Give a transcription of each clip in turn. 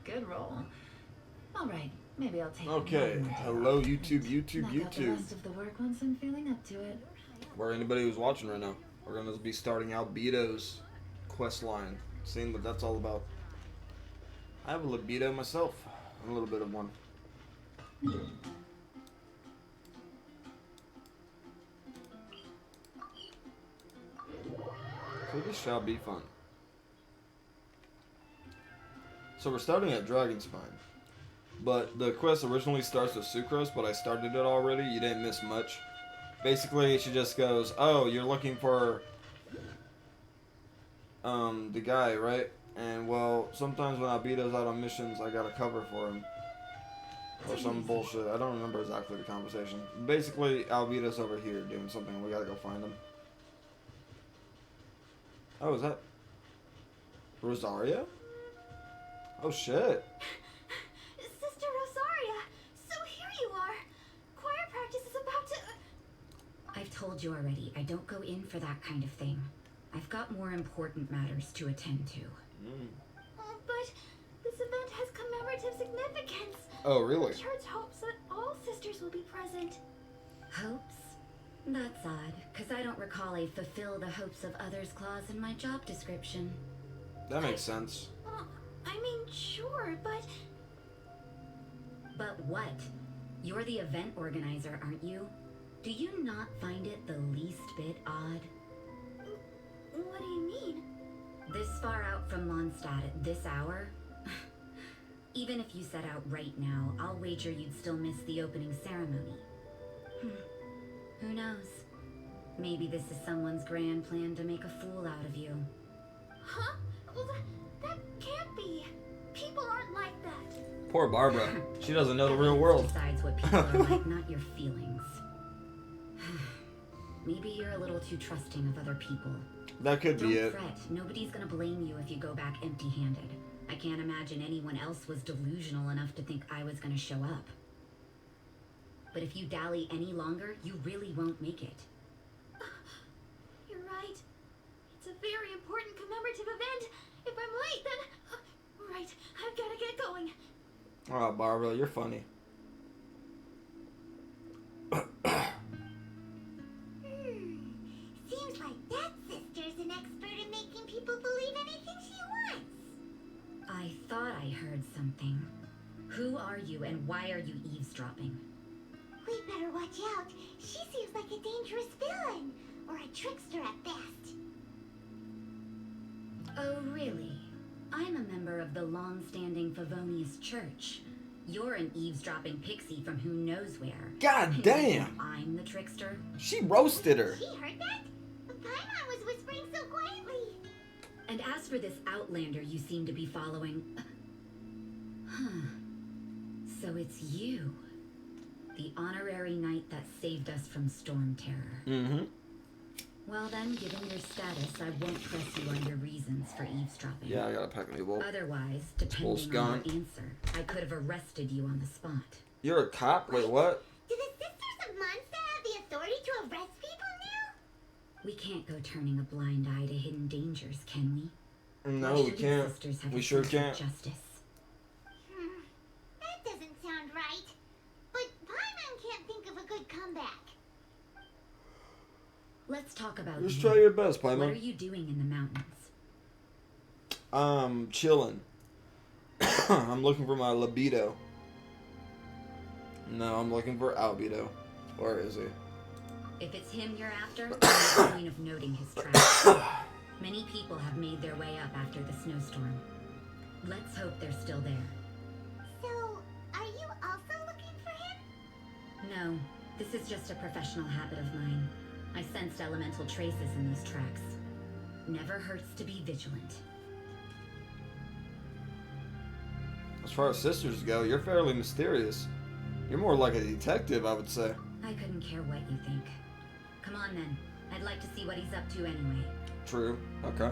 Good roll. All right, maybe I'll take. Okay, hello YouTube, YouTube, Knock out the YouTube. rest of the work once I'm feeling up to it. Or anybody who's watching right now, we're gonna be starting Albedo's quest line, seeing what that's all about. I have a libido myself, a little bit of one. So this shall be fun. So we're starting at Dragonspine, but the quest originally starts with Sucrose, but I started it already. You didn't miss much. Basically, she just goes, "Oh, you're looking for the guy, right? And well, sometimes when Albedo's out on missions, I gotta cover for him." Or some bullshit. I don't remember exactly the conversation. Basically, Albedo's over here doing something. We gotta go find him. Oh, is that Rosaria? Oh shit. Sister Rosaria, so here you are. Choir practice is about to... I've told you already, I don't go in for that kind of thing. I've got more important matters to attend to. But this event has commemorative significance. Oh, really? The church hopes that all sisters will be present. Hopes? That's odd, because I don't recall a fulfill the hopes of others clause in my job description. That makes sense. I mean, sure, but... But what? You're the event organizer, aren't you? Do you not find it the least bit odd? What do you mean? This far out from Mondstadt at this hour? Even if you set out right now, I'll wager you'd still miss the opening ceremony. Who knows? Maybe this is someone's grand plan to make a fool out of you. Huh? Well, that can't be. People aren't like that. Poor Barbara. She doesn't know the real world. Decides what people are like, not your feelings. Maybe you're a little too trusting of other people. That could be Don't it. fret. Nobody's gonna blame you if you go back empty-handed. I can't imagine anyone else was delusional enough to think I was gonna show up. But if you dally any longer, you really won't make it. You're right. It's a very important commemorative event. If I'm late, then... right, I've gotta get going. Oh, Barbara, you're funny. Seems like that sister's an expert in making people believe anything she wants. I thought I heard something. Who are you and why are you eavesdropping? We better watch out. She seems like a dangerous villain. Or a trickster at best. Oh, really? I'm a member of the long-standing Favonius Church. You're an eavesdropping pixie from who knows where. God And damn! I'm the trickster? She roasted her. She heard that? Paimon was whispering so quietly. And as for this outlander you seem to be following... So it's you. The honorary knight that saved us from storm terror. Mm-hmm. Well then, given your status, I won't press you on your reasons for eavesdropping. Yeah, I gotta pack a new bowl. Otherwise, depending on gone. your answer, I could have arrested you on the spot. You're a cop? Wait, what? Do the Sisters of Mondstadt have the authority to arrest people now? We can't go turning a blind eye to hidden dangers, can we? No, Why we shouldn't can't. sisters have We a sure sense of can't. Justice. That doesn't sound right. But Paimon can't think of a good comeback. Let's talk about Just you. try your best, What are Paimon. you doing in the mountains? Chilling. I'm looking for my libido. No, I'm looking for Albedo. Where is he? If it's him you're after, I'm the point of noting his tracks. Many people have made their way up after the snowstorm. Let's hope they're still there. So, are you also looking for him? No, this is just a professional habit of mine. I sensed elemental traces in these tracks. Never hurts to be vigilant. As far as sisters go, you're fairly mysterious. You're more like a detective, I would say. I couldn't care what you think. Come on then. I'd like to see what he's up to anyway. True. Okay.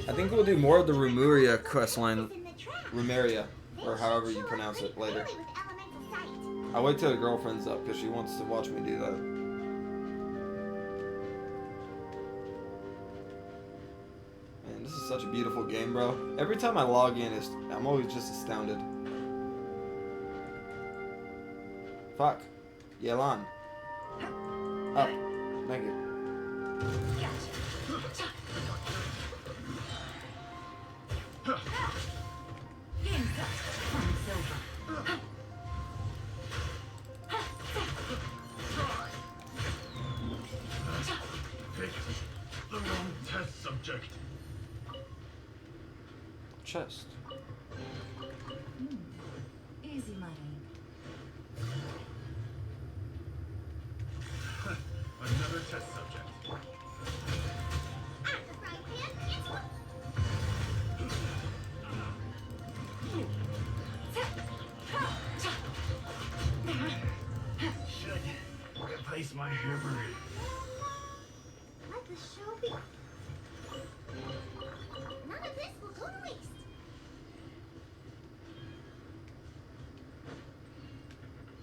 I think we'll do more of the Remuria questline. In the track. Remuria, They or should however you show up pronounce pretty it later. clearly with elemental sight. I'll wait till the girlfriend's up because she wants to watch me do that. Man, this is such a beautiful game, bro. Every time I log in, I'm always just astounded. Fuck. Yelan. Up. Thank you. The wrong test subject. Chest. Easy money. Another test subject. At the frying pan, it's what? Should replace my hammer. Let the show be. None of this will go to waste.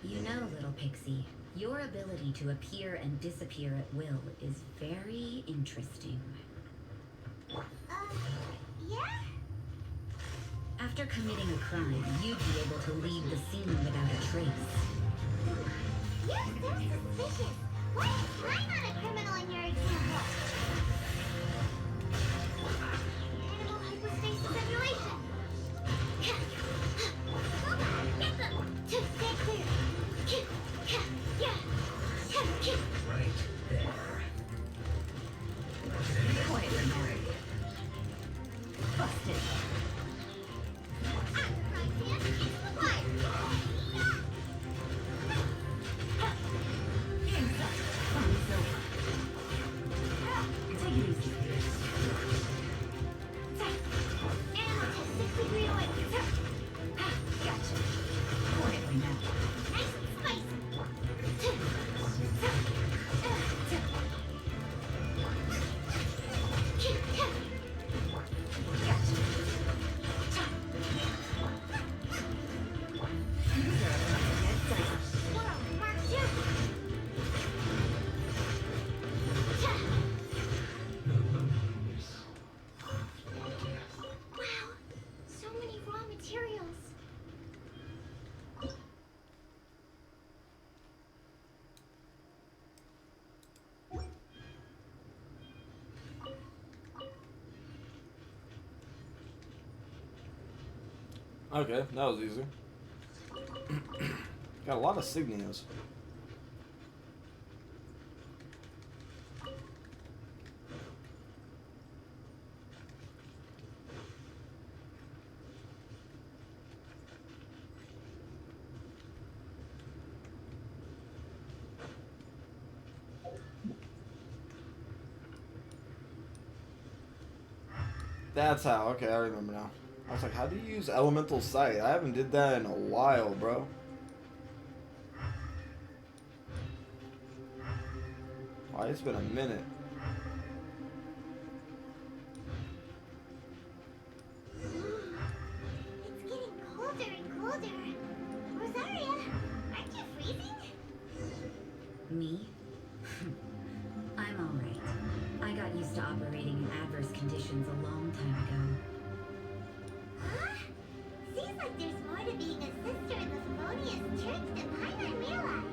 You know, little pixie, your ability to appear and disappear at will is very interesting. Yeah? After committing a crime, you'd be able to leave the scene without a trace. You're so suspicious. Why is I'm not a criminal in your example? Animal hyperspace simulation. Get them! Stay clear. Right there. Quietly, Mary. Busted. Take it easy. Gotcha. Quietly now. Nice and spicy. Wow, so many raw materials. Okay, that was easy. Got a lot of signias. That's how. Okay, I remember now. I was like, how do you use elemental sight? I haven't did that in a while, bro. Why, it's been a minute. It's getting colder and colder. Rosaria, aren't you freezing? Me? I'm alright. I got used to operating in adverse conditions a long time ago. Huh? Seems like there's more to being a sister in the Favonius church than Paimon realized.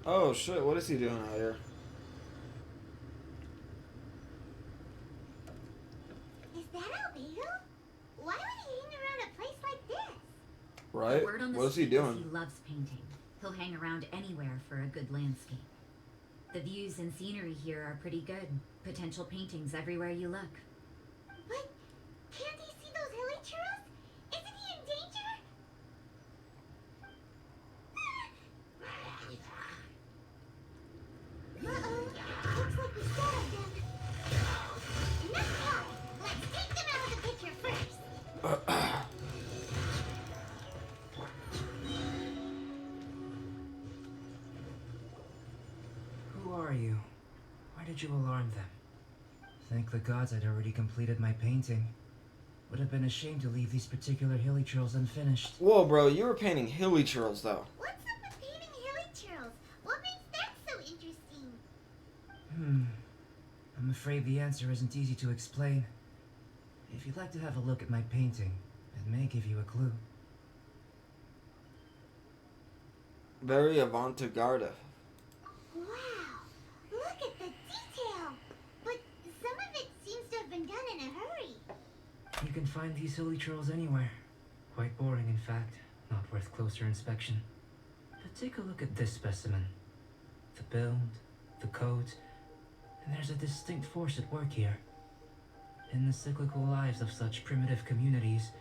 Oh shit, what is he doing out here? Is that Albedo? Why would he hang around a place like this? Right? The word on the What is he street doing? He loves painting. He'll hang around anywhere for a good landscape. The views and scenery here are pretty good. Potential paintings everywhere you look. But can't he see those hilly churros? Isn't he in danger? Uh-oh. Looks like we startled them. Enough talk. Let's take them out of the picture first. Who are you? Why did you alarm them? Thank the gods I'd already completed my painting. Would have been a shame to leave these particular hilly trails unfinished. Whoa, bro, you were painting hilly trails though. What's up with painting hilly trails? What makes that so interesting? I'm afraid the answer isn't easy to explain. If you'd like to have a look at my painting, it may give you a clue. Very avant-garde. Wow, look at the detail. But some of it seems to have been done in a hurry. You can find these hilly trails anywhere. Quite boring, in fact. Not worth closer inspection. But take a look at this specimen. The build, the coat, and there's a distinct force at work here. In the cyclical lives of such primitive communities,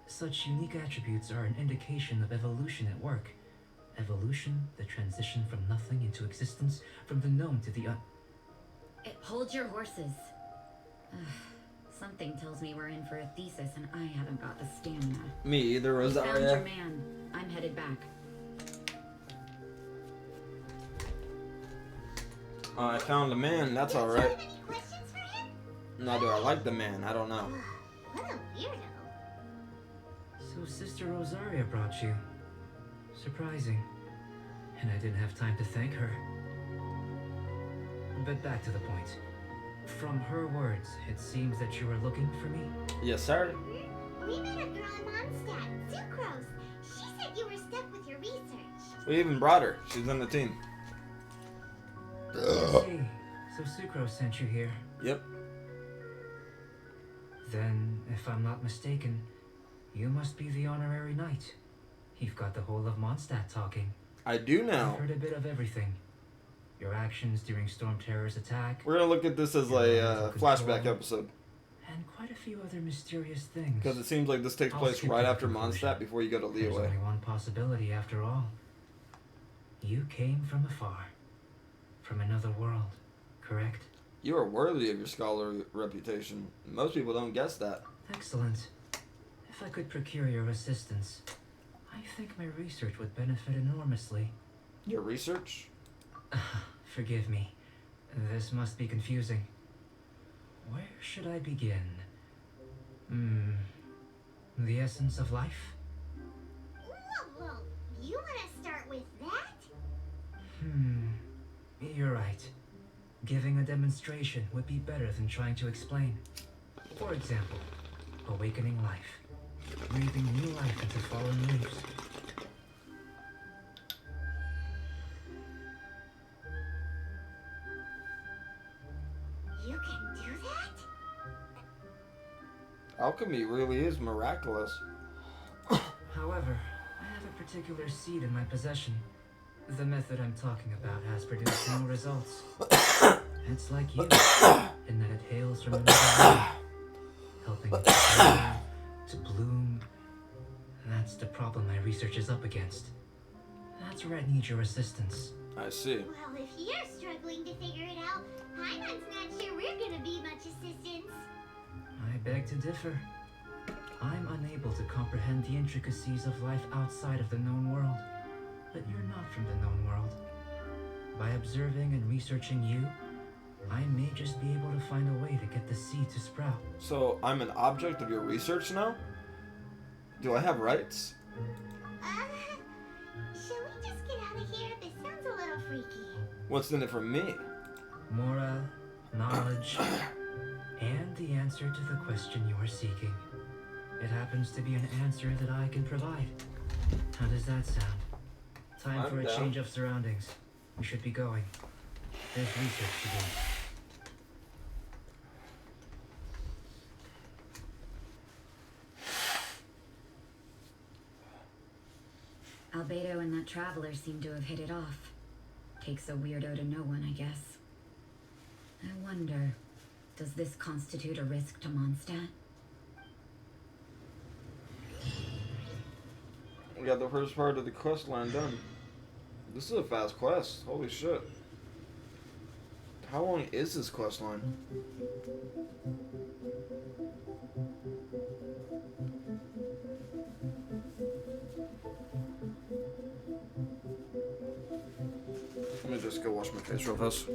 such unique attributes are an indication of evolution at work. Evolution, the transition from nothing into existence, from the known to the Hold your horses. Something tells me we're in for a thesis and I haven't got the stamina. Me either, Found your Rosaria. man. I'm headed back. I found the man, that's Do you alright. have any questions for him? Now, do I like the man? I don't know. What a weirdo. So Sister Rosaria brought you. Surprising. And I didn't have time to thank her. But back to the point. From her words, it seems that you were looking for me. Yes, sir. We met a girl in Mondstadt, Sucrose. She said you were stuck with your research. We even brought her. She's on the team. I see. So Sucrose sent you here. Yep. Then, if I'm not mistaken, you must be the honorary knight. You've got the whole of Mondstadt talking. I do now. I've heard a bit of everything. Your actions during Storm Terror's attack, We're gonna look at this as a flashback episode. and quite a few other mysterious things. Because it seems like this takes I'll place skip right to the after conclusion. Mondstadt before you go to There's Liyue. only one possibility after all. You came from afar. From another world, correct? You are worthy of your scholarly reputation. Most people don't guess that. Excellent. If I could procure your assistance, I think my research would benefit enormously. Your research? Forgive me. This must be confusing. Where should I begin? The essence of life? Whoa. You want to start with that? You're right. Giving a demonstration would be better than trying to explain. For example, awakening life. Breathing new life into fallen leaves. You can do that? Alchemy really is miraculous. However, I have a particular seed in my possession. The method I'm talking about has produced no results. It's like you, in that it hails from another world, helping it to grow, to bloom. That's the problem my research is up against. That's where I need your assistance. I see. Well, if you're struggling to figure it out, Paimon not sure we're gonna be much assistance. I beg to differ. I'm unable to comprehend the intricacies of life outside of the known world. But you're not from the known world. By observing and researching you, I may just be able to find a way to get the seed to sprout. So, I'm an object of your research now? Do I have rights? Shall we just get out of here? This sounds a little freaky. What's in it for me? Morale, knowledge, and the answer to the question you are seeking. It happens to be an answer that I can provide. How does that sound? Time I'm for a down. change of surroundings. We should be going. There's research to do. Albedo and that traveler seem to have hit it off. Takes a weirdo to know one, I guess. I wonder, does this constitute a risk to Mondstadt? We got the first part of the quest line done. This is a fast quest. Holy shit. How long is this quest line? Let me just go wash my face real fast.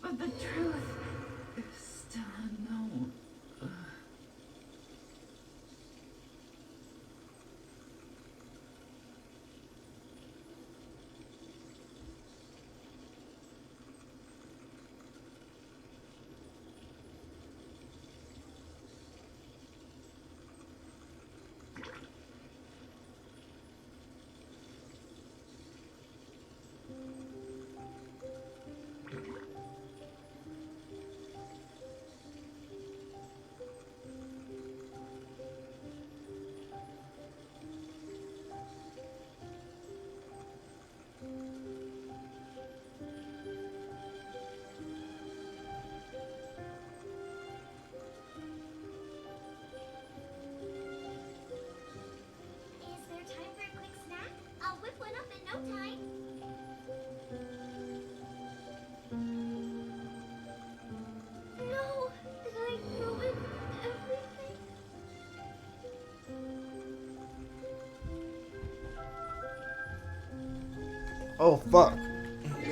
But the truth is still unknown. Is there time for a quick snack? I'll whip one up in no time. No! Did I ruin everything? Oh fuck.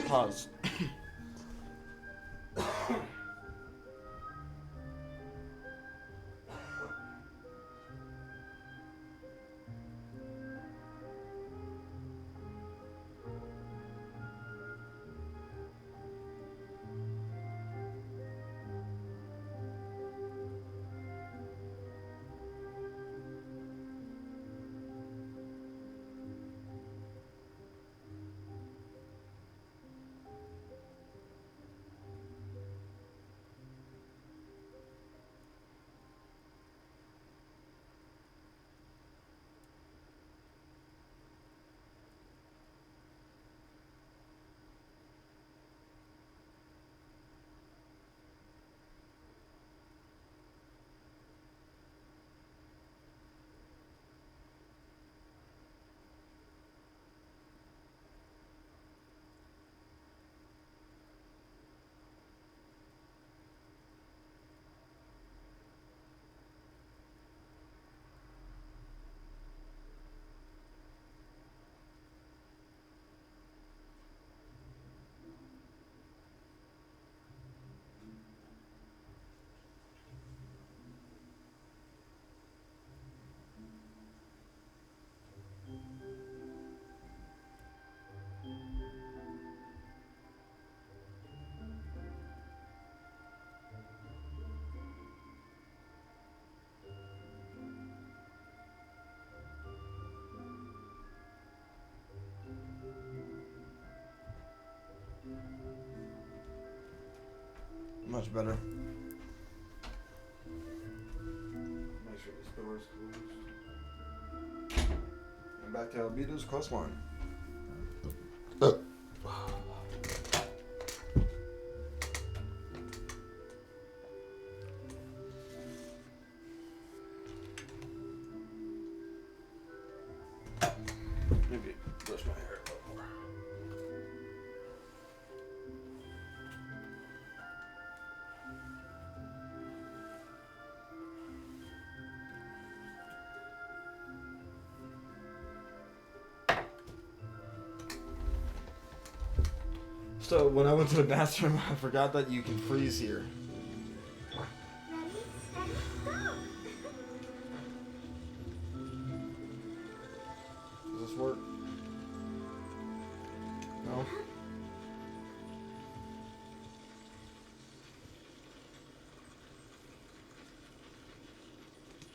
Pause. Much better. Make sure this door is closed. And back to Albedo's coastline. Maybe brush my hair a little more. So when I went to the bathroom, I forgot that you can freeze here. Ready, steady, go! Does this work? No?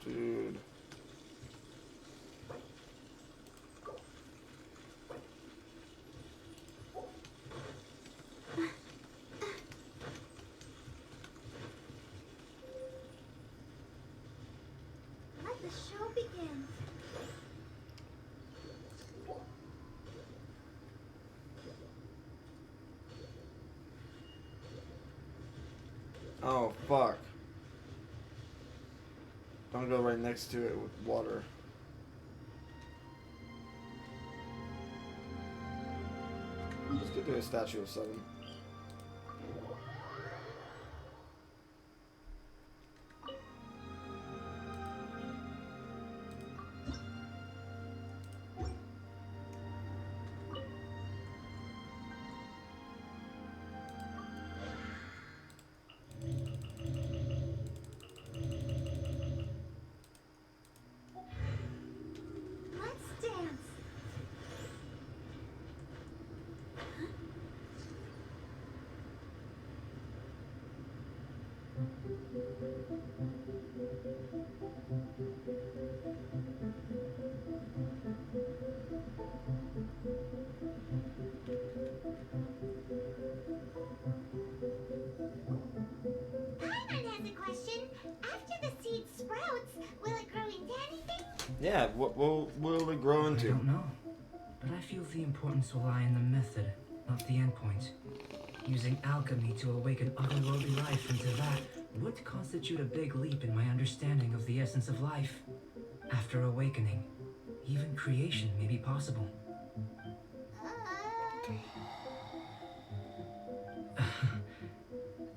Dude. Let the show begin. Oh, fuck. Don't go right next to it with water. Let's get to a statue of 7. Paimon has a question. After the seed sprouts, will it grow into anything? Yeah, what will it grow I into? don't know, but I feel the importance will lie in the method, not the endpoint. Using alchemy to awaken otherworldly life into that would constitute a big leap in my understanding of the essence of life. After awakening, even creation may be possible.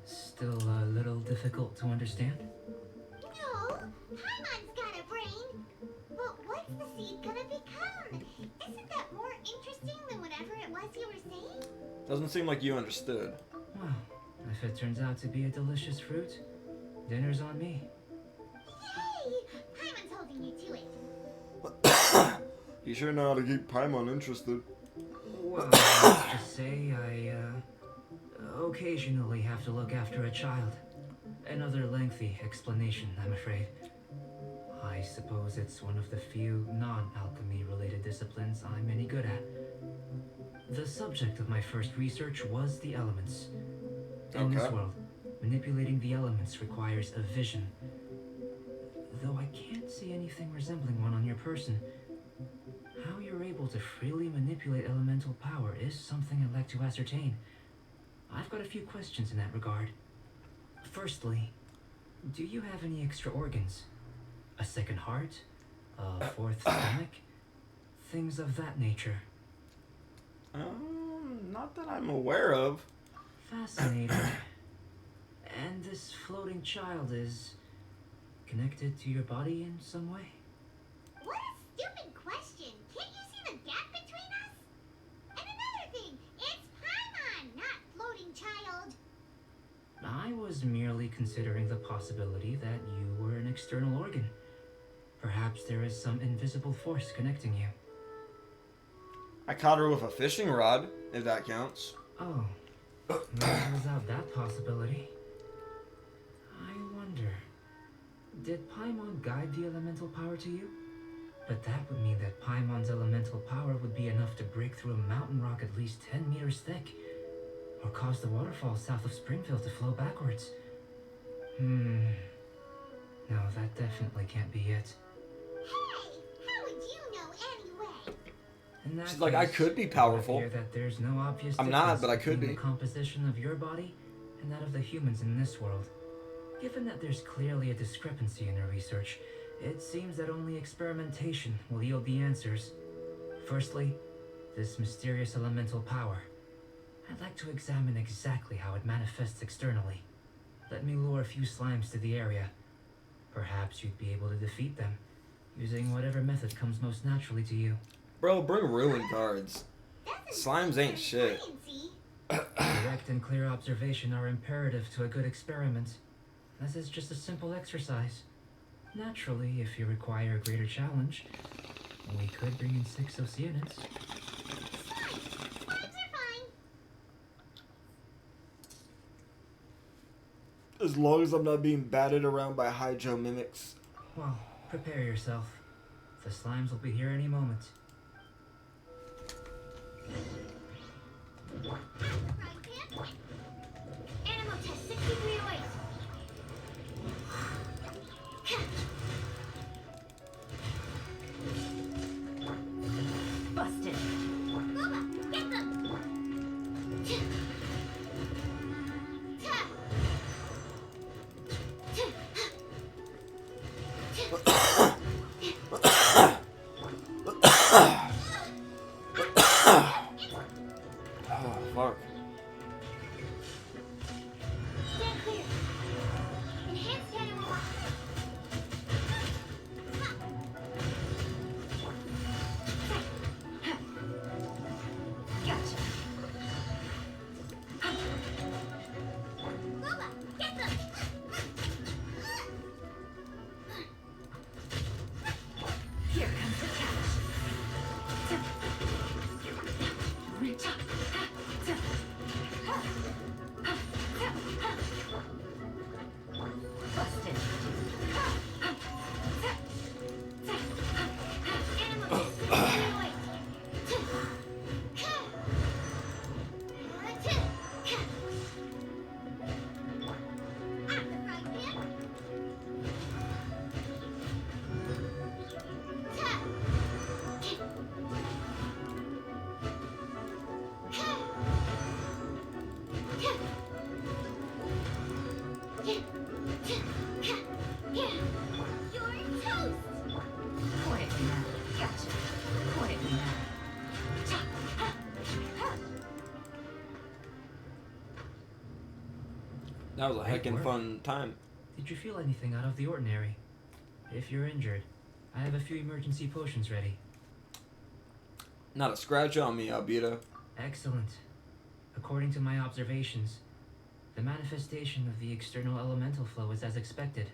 Still a little difficult to understand? No, Paimon's got a brain. But what's the seed gonna become? Isn't that more interesting than whatever it was you were saying? Doesn't seem like you understood. Well, if it turns out to be a delicious fruit, dinner's on me. Yay! Paimon's holding you to it. You sure know how to keep Paimon interested. Well, let's just say I occasionally have to look after a child. Another lengthy explanation, I'm afraid. I suppose it's one of the few non-alchemy related disciplines I'm any good at. The subject of my first research was the elements. In this Okay. world, manipulating the elements requires a vision. Though I can't see anything resembling one on your person, how you're able to freely manipulate elemental power is something I'd like to ascertain. I've got a few questions in that regard. Firstly, do you have any extra organs? A second heart? A fourth stomach? Things of that nature. Not that I'm aware of. Fascinating. And this floating child is connected to your body in some way? What a stupid question. Can't you see the gap between us? And another thing, it's Paimon, not floating child. I was merely considering the possibility that you were an external organ. Perhaps there is some invisible force connecting you. I caught her with a fishing rod, if that counts. Oh, that rules out that possibility. I wonder, did Paimon guide the elemental power to you? But that would mean that Paimon's elemental power would be enough to break through a mountain rock at least 10 meters thick, or cause the waterfall south of Springfield to flow backwards. No, that definitely can't be it. Hey, how would you know anyway? In that She's like, I case, could be it would powerful. appear that there's no obvious I'm not, difference but I could between be. the composition of your body and that of the humans in this world. Given that there's clearly a discrepancy in your research, it seems that only experimentation will yield the answers. Firstly, this mysterious elemental power. I'd like to examine exactly how it manifests externally. Let me lure a few slimes to the area. Perhaps you'd be able to defeat them, using whatever method comes most naturally to you. Bro, bring ruin cards. Slimes ain't shit. Direct and clear observation are imperative to a good experiment. This is just a simple exercise. Naturally, if you require a greater challenge, we could bring in 6 Oceanids. Slimes are fine. As long as I'm not being batted around by hydro mimics. Well, prepare yourself. The slimes will be here any moment. Animal test 6308. Busted. Booba, get them. That was a Great heckin' work. fun time. Did you feel anything out of the ordinary? If you're injured, I have a few emergency potions ready. Not a scratch on me, Albedo. Excellent. According to my observations, the manifestation of the external elemental flow is as expected.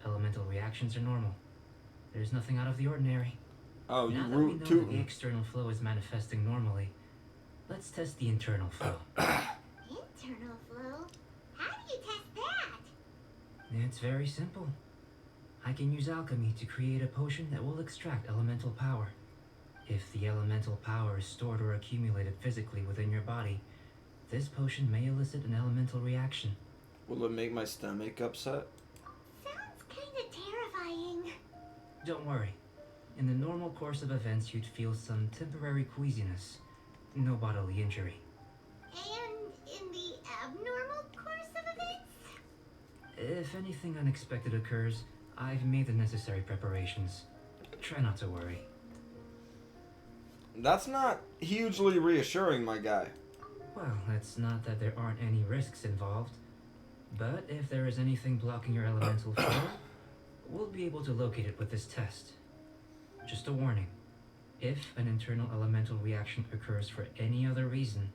Elemental reactions are normal. There's nothing out of the ordinary. Oh, you Now that we root know that the tootin'. external flow is manifesting normally, let's test the internal flow. Internal flow? How do you test that? It's very simple. I can use alchemy to create a potion that will extract elemental power. If the elemental power is stored or accumulated physically within your body, this potion may elicit an elemental reaction. Will it make my stomach upset? Sounds kinda terrifying. Don't worry. In the normal course of events, you'd feel some temporary queasiness. No bodily injury. And in the abnormal course of events? If anything unexpected occurs, I've made the necessary preparations. Try not to worry. That's not hugely reassuring, my guy. Well, it's not that there aren't any risks involved. But if there is anything blocking your elemental flow, we'll be able to locate it with this test. Just a warning. If an internal elemental reaction occurs for any other reason,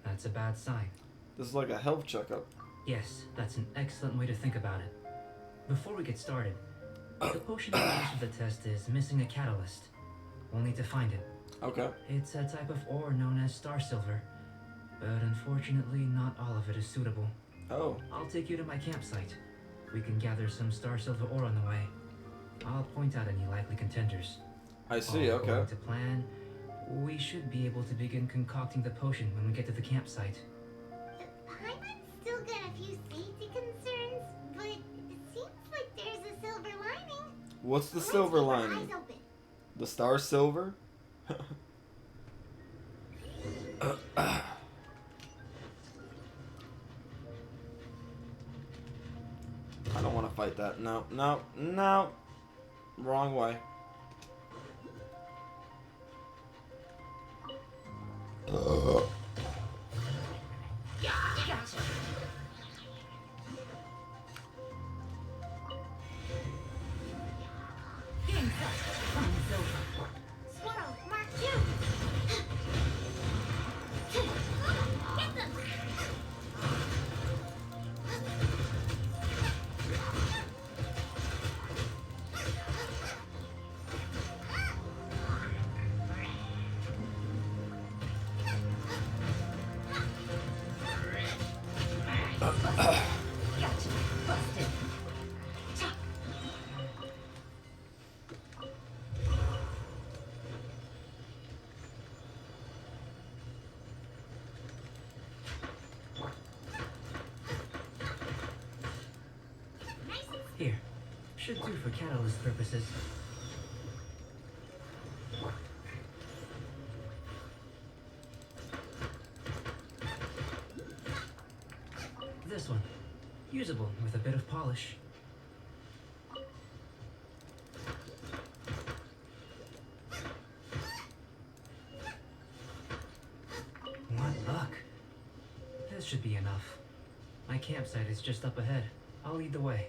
that's a bad sign. This is like a health checkup. Yes, that's an excellent way to think about it. Before we get started, the potion we use for the test is missing a catalyst. We'll need to find it. Okay. It's a type of ore known as star silver, but unfortunately not all of it is suitable. Oh. I'll take you to my campsite. We can gather some star silver ore on the way. I'll point out any likely contenders. I see, All okay. according to plan, we should be able to begin concocting the potion when we get to the campsite. The Paimon's still got a few safety concerns, but it seems like there's a silver lining. What's the Let's silver keep our lining? eyes open. The star silver? I don't want to fight that. No, no, no. Wrong way. Swirl, Mark 2. Get them! Here, should do for catalyst purposes. This one, usable with a bit of polish. What luck. This should be enough. My campsite is just up ahead. I'll lead the way.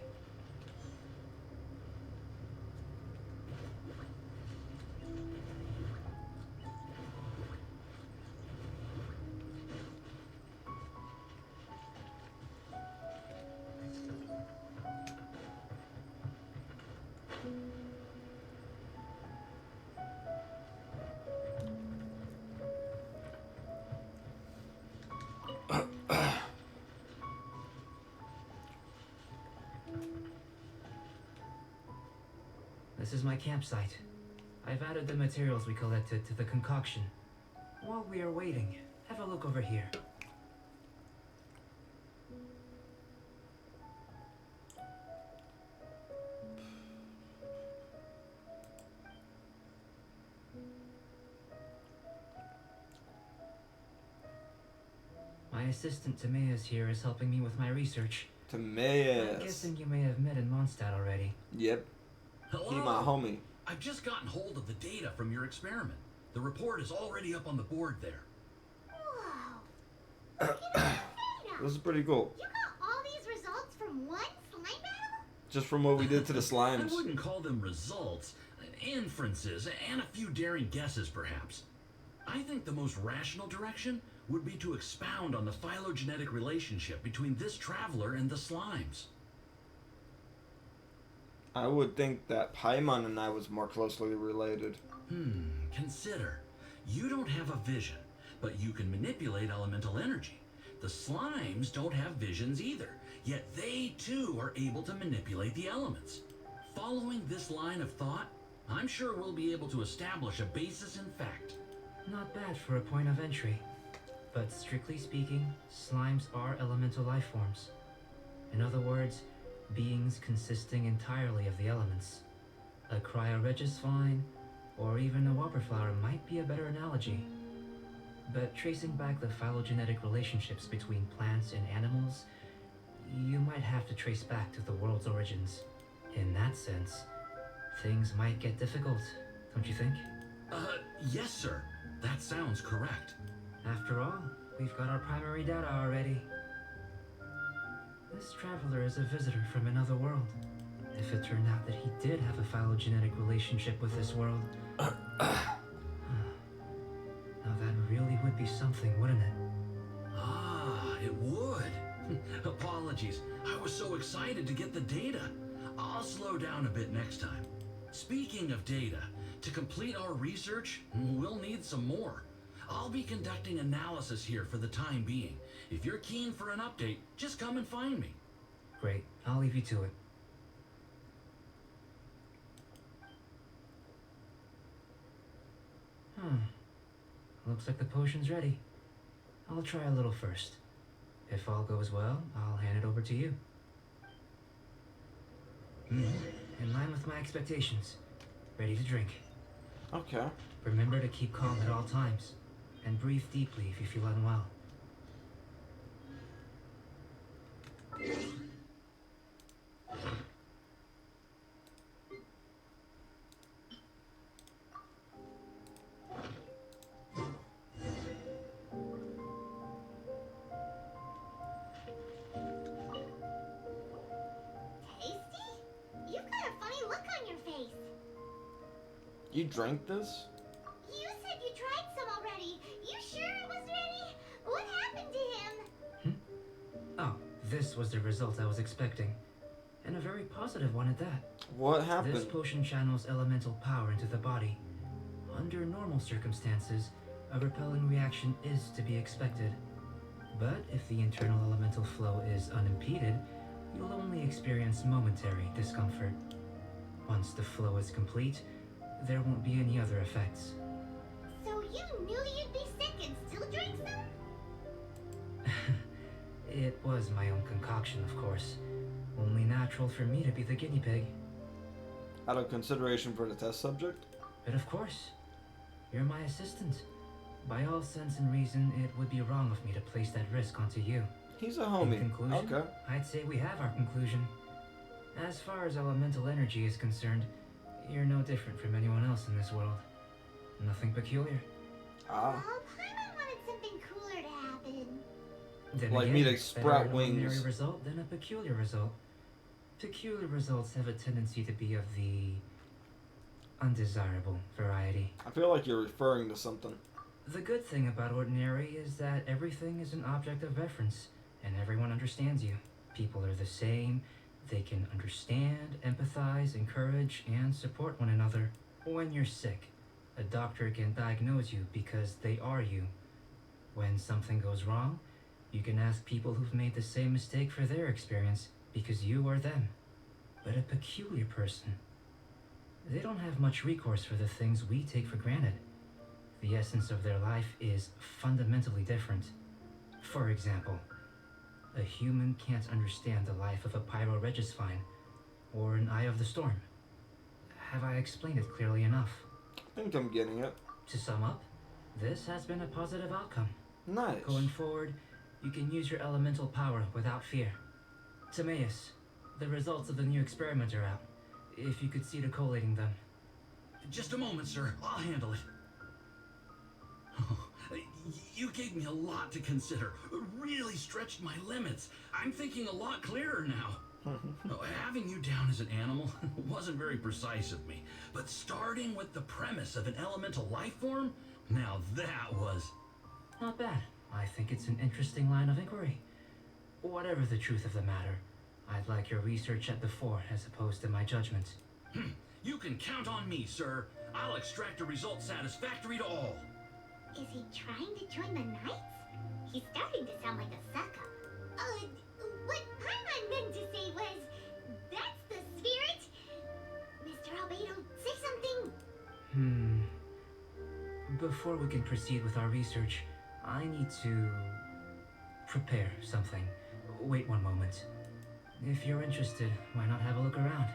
This is my campsite. I've added the materials we collected to the concoction. While we are waiting, have a look over here. My assistant Timaeus here is helping me with my research. I'm Timaeus. guessing you may have met in Mondstadt already. Yep. He my Hello. homie. I've just gotten hold of the data from your experiment. The report is already up on the board there. Whoa. Look at all the data. This is pretty cool. You got all these results Just from what we did to the I slimes. wouldn't call them results, inferences, and a few daring guesses, perhaps. I think the most rational direction would be to expound on the phylogenetic relationship between this traveler and the slimes. I would think that Paimon and I was more closely related. Consider. You don't have a vision, but you can manipulate elemental energy. The slimes don't have visions either, yet they too are able to manipulate the elements. Following this line of thought, I'm sure we'll be able to establish a basis in fact. Not bad for a point of entry. But strictly speaking, slimes are elemental life forms. In other words, beings consisting entirely of the elements. A cryoregisvine, or even a wildflower might be a better analogy. But tracing back the phylogenetic relationships between plants and animals, you might have to trace back to the world's origins. In that sense, things might get difficult, don't you think? Yes, sir. That sounds correct. After all, we've got our primary data already. This traveler is a visitor from another world. If it turned out that he did have a phylogenetic relationship with this world... Now that really would be something, wouldn't it? Ah, it would. Apologies. I was so excited to get the data. I'll slow down a bit next time. Speaking of data, to complete our research, we'll need some more. I'll be conducting analysis here for the time being. If you're keen for an update, just come and find me. Great, I'll leave you to it. Looks like the potion's ready. I'll try a little first. If all goes well, I'll hand it over to you. In line with my expectations. Ready to drink. Okay. Remember to keep calm at all times, and breathe deeply if you feel unwell. You drank this? You said you tried some already. You sure it was ready? What happened to him? Oh, this was the result I was expecting. And a very positive one at that. What happened? This potion channels elemental power into the body. Under normal circumstances, a repelling reaction is to be expected. But if the internal elemental flow is unimpeded, you'll only experience momentary discomfort. Once the flow is complete, there won't be any other effects. So you knew you'd be sick and still drank some? It was my own concoction, of course. Only natural for me to be the guinea pig. Out of consideration for the test subject? But of course, you're my assistant. By all sense and reason, it would be wrong of me to place that risk onto you. He's a homie. In conclusion, Okay. I'd say we have our conclusion. As far as elemental energy is concerned, you're no different from anyone else in this world. Nothing peculiar. Ah. Well, Paimon wanted something cooler to happen. Then Like again, me to better sprout an ordinary wings. result than a peculiar result. Peculiar results have a tendency to be of the undesirable variety. I feel like you're referring to something. The good thing about ordinary is that everything is an object of reference, and everyone understands you. People are the same. They can understand, empathize, encourage, and support one another. When you're sick, a doctor can diagnose you because they are you. When something goes wrong, you can ask people who've made the same mistake for their experience because you are them. But a peculiar person, they don't have much recourse for the things we take for granted. The essence of their life is fundamentally different. For example, a human can't understand the life of a pyroregisvine or an eye of the storm. Have I explained it clearly enough? I think I'm getting it. To sum up, this has been a positive outcome. Nice. Going forward, you can use your elemental power without fear. Timaeus, the results of the new experiment are out. If you could see to collating them. Just a moment, sir. I'll handle it. You gave me a lot to consider. Really stretched my limits. I'm thinking a lot clearer now. Having you down as an animal wasn't very precise of me, but starting with the premise of an elemental life form, now that was... Not bad. I think it's an interesting line of inquiry. Whatever the truth of the matter, I'd like your research at the fore as opposed to my judgment. You can count on me, sir. I'll extract a result satisfactory to all. Is he trying to join the Knights? He's starting to sound like a sucker. What Paimon meant to say was, that's the spirit? Mr. Albedo, say something. Before we can proceed with our research, I need to prepare something. Wait one moment. If you're interested, why not have a look around?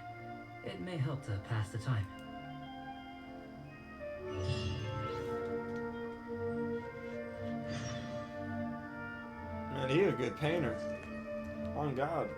It may help to pass the time. Man, he a good painter. On God.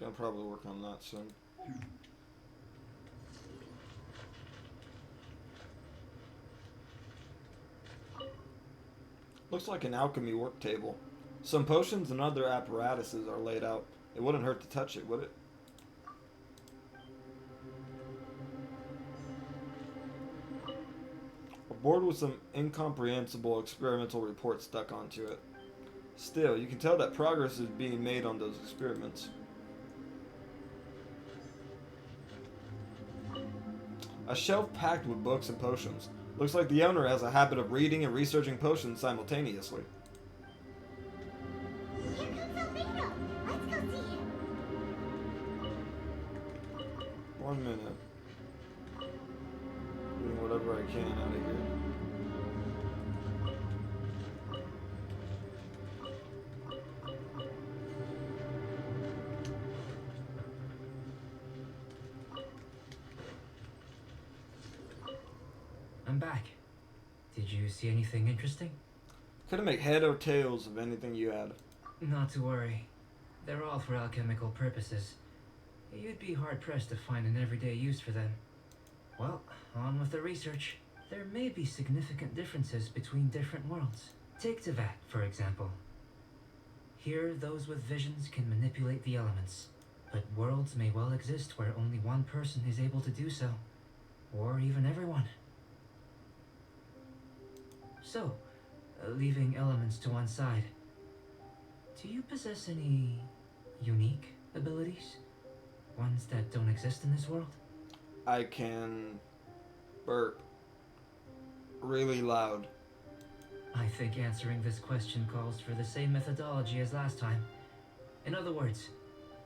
Gonna probably work on that soon. Looks like an alchemy work table. Some potions and other apparatuses are laid out. It wouldn't hurt to touch it, would it? A board with some incomprehensible experimental reports stuck onto it. Still, you can tell that progress is being made on those experiments. A shelf packed with books and potions. Looks like the owner has a habit of reading and researching potions simultaneously. Here comes Albedo. Let's go see him. 1 minute. Doing whatever I can out of here. I'm back. Did you see anything interesting? Couldn't make head or tails of anything you had. Not to worry. They're all for alchemical purposes. You'd be hard-pressed to find an everyday use for them. Well, on with the research. There may be significant differences between different worlds. Take Tevat, for example. Here, those with visions can manipulate the elements, but worlds may well exist where only one person is able to do so, or even everyone. So, leaving elements to one side, do you possess any unique abilities? Ones that don't exist in this world? I can burp really loud. I think answering this question calls for the same methodology as last time. In other words,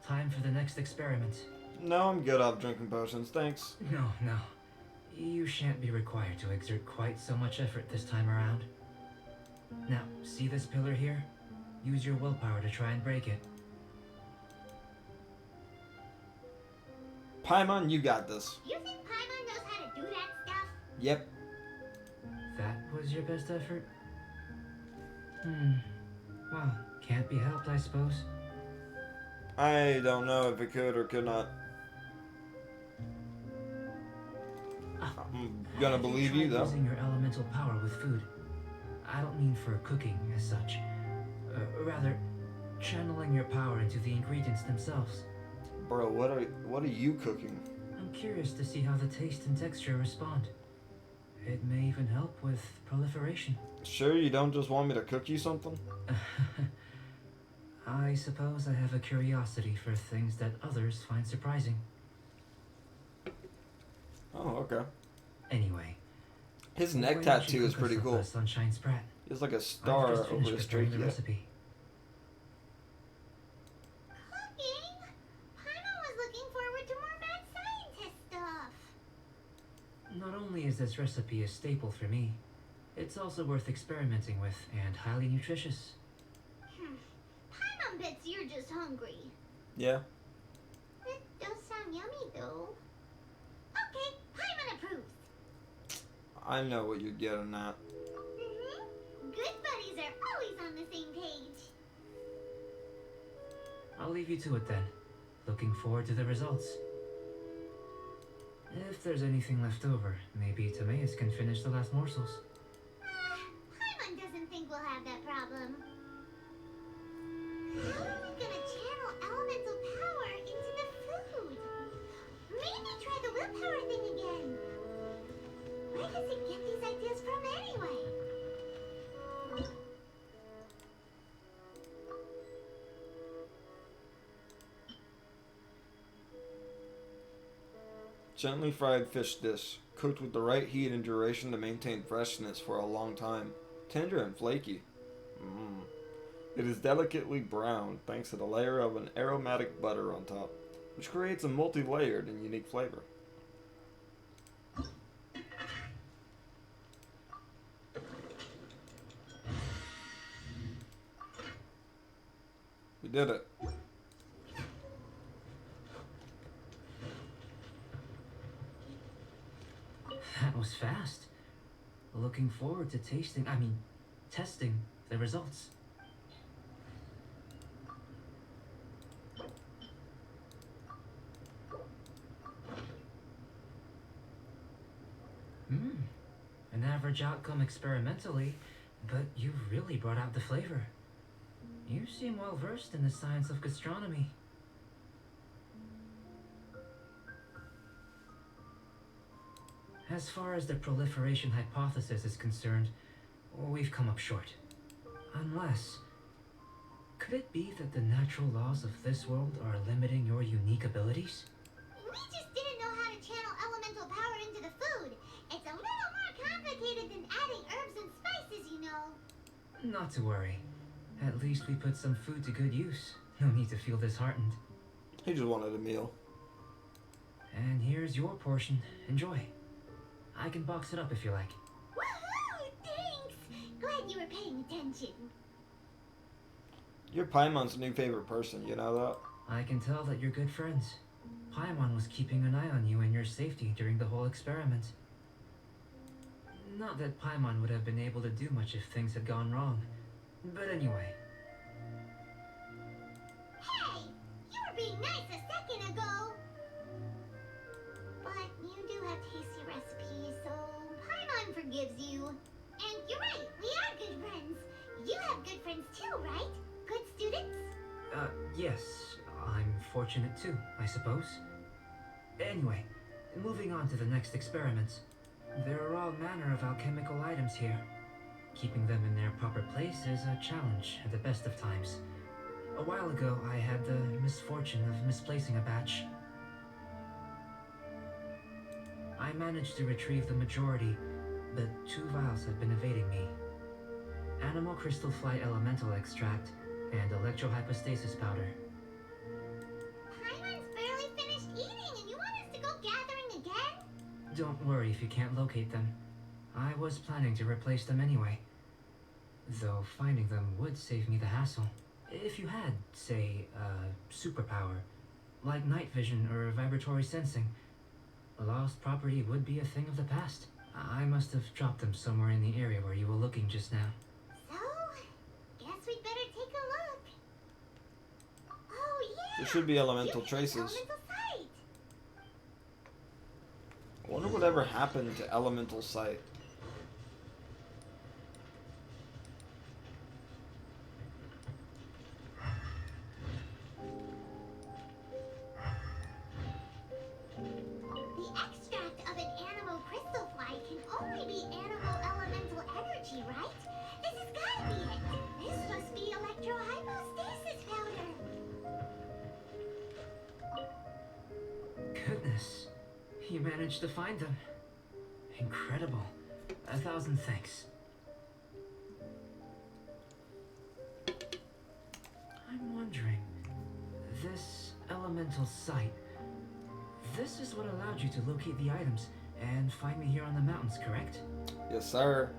time for the next experiment. No, I'm good off drinking potions, thanks. No. You shan't be required to exert quite so much effort this time around. Now, see this pillar here? Use your willpower to try and break it. Paimon, you got this. You think Paimon knows how to do that stuff? Yep. That was your best effort? Well, can't be helped, I suppose. I don't know if it could or could not. I'm gonna believe you, though. Using your elemental power with food. I don't mean for cooking as such. Rather, channeling your power into the ingredients themselves. Bro, what are you cooking? I'm curious to see how the taste and texture respond. It may even help with proliferation. Sure you don't just want me to cook you something? I suppose I have a curiosity for things that others find surprising. Oh, okay. Anyway. His neck why don't you tattoo is cook us pretty a cool. Sunshine Sprat. It's like a I've star just over finished his preparing the trachea. recipe. Cooking? Paimon was looking for only is this recipe a staple for me, it's also worth experimenting with and highly nutritious. Paimon bets you're just hungry. Yeah. It does sound yummy, though. Okay, Paimon approves. I know what you're getting at. Good buddies are always on the same page. I'll leave you to it then. Looking forward to the results. If there's anything left over, maybe Timaeus can finish the last morsels. Paimon doesn't think we'll have that problem. How are we gonna channel elemental power into the food? Maybe try the willpower thing again. Where does it get these ideas from anyway? Gently fried fish dish, cooked with the right heat and duration to maintain freshness for a long time. Tender and flaky. It is delicately browned thanks to the layer of an aromatic butter on top, which creates a multi-layered and unique flavor. We did it. That was fast. Looking forward to testing the results. An average outcome experimentally, but you've really brought out the flavor. You seem well versed in the science of gastronomy. As far as the proliferation hypothesis is concerned, we've come up short. Unless... could it be that the natural laws of this world are limiting your unique abilities? We just didn't know how to channel elemental power into the food. It's a little more complicated than adding herbs and spices, you know. Not to worry. At least we put some food to good use. No need to feel disheartened. He just wanted a meal. And here's your portion. Enjoy. I can box it up if you like. Woohoo! Thanks! Glad you were paying attention. You're Paimon's new favorite person, you know that? I can tell that you're good friends. Paimon was keeping an eye on you and your safety during the whole experiment. Not that Paimon would have been able to do much if things had gone wrong. But anyway. Hey! You were being nice a second ago! But you do have tasty recipes, so Paimon forgives you. And you're right, we are good friends. You have good friends too, right? Good students? Yes. I'm fortunate too, I suppose. Anyway, moving on to the next experiment. There are all manner of alchemical items here. Keeping them in their proper place is a challenge at the best of times. A while ago, I had the misfortune of misplacing a batch. I managed to retrieve the majority, but 2 vials have been evading me. Animal crystal fly elemental extract and electrohypostasis powder. Paimon's barely finished eating and you want us to go gathering again? Don't worry if you can't locate them. I was planning to replace them anyway. Though finding them would save me the hassle. If you had, say, a superpower, like night vision or vibratory sensing, a lost property would be a thing of the past. I must have dropped them somewhere in the area where you were looking just now. So, guess we'd better take a look. Oh yeah! There should be elemental You traces. Elemental sight. I wonder whatever happened to elemental sight. The extract of an animal crystal fly can only be animal elemental energy, right? This has gotta be it. This must be electrohypostasis powder. Goodness, you managed to find them. Incredible. 1,000 thanks. I'm wondering, this elemental sight, this is what allowed you to locate the items and find me here on the mountains, correct? Yes, sir.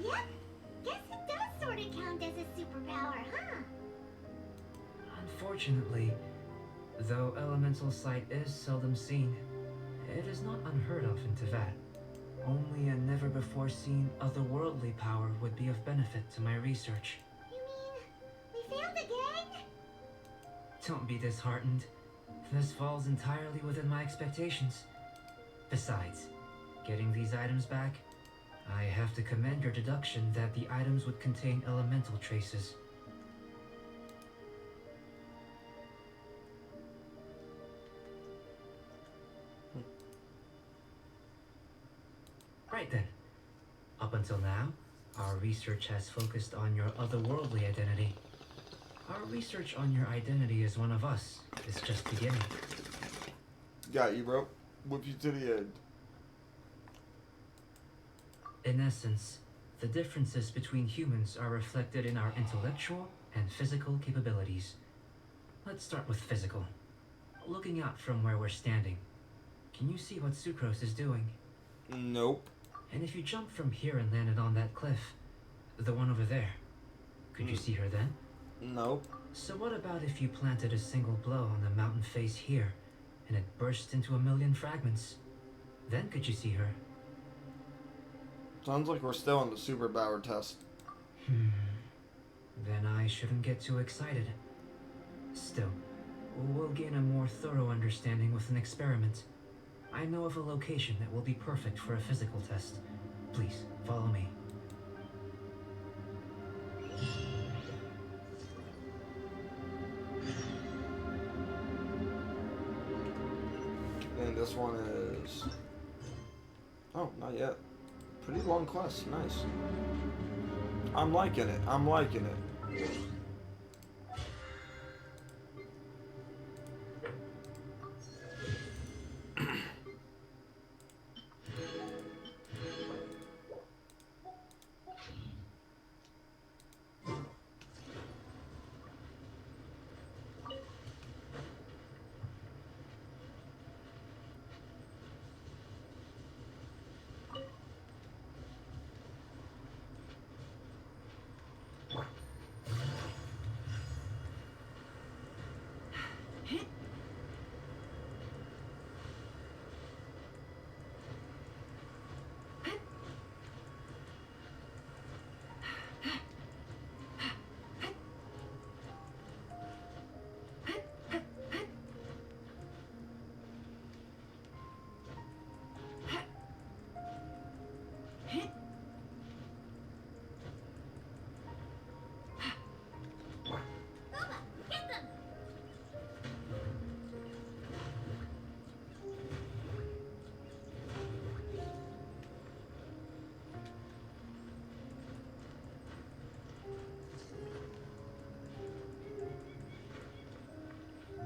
Yep. Guess it does sort of count as a superpower, huh? Unfortunately, though elemental sight is seldom seen, it is not unheard of in Teyvat. Only a never-before-seen otherworldly power would be of benefit to my research. You mean we failed again? Don't be disheartened. This falls entirely within my expectations. Besides, getting these items back, I have to commend your deduction that the items would contain elemental traces. Right then. Up until now, our research has focused on your otherworldly identity. Our research on your identity as one of us is just beginning. Got you, bro. Whip you to the end. In essence, the differences between humans are reflected in our intellectual and physical capabilities. Let's start with physical. Looking out from where we're standing, can you see what Sucrose is doing? Nope. And if you jumped from here and landed on that cliff, the one over there, could you see her then? Nope. So what about if you planted a single blow on the mountain face here, and it burst into 1,000,000 fragments? Then could you see her? Sounds like we're still in the superpower test. Then I shouldn't get too excited. Still, we'll gain a more thorough understanding with an experiment. I know of a location that will be perfect for a physical test. Please, follow me. And this one is... Oh, not yet. Pretty long quest. Nice. I'm liking it. I'm liking it.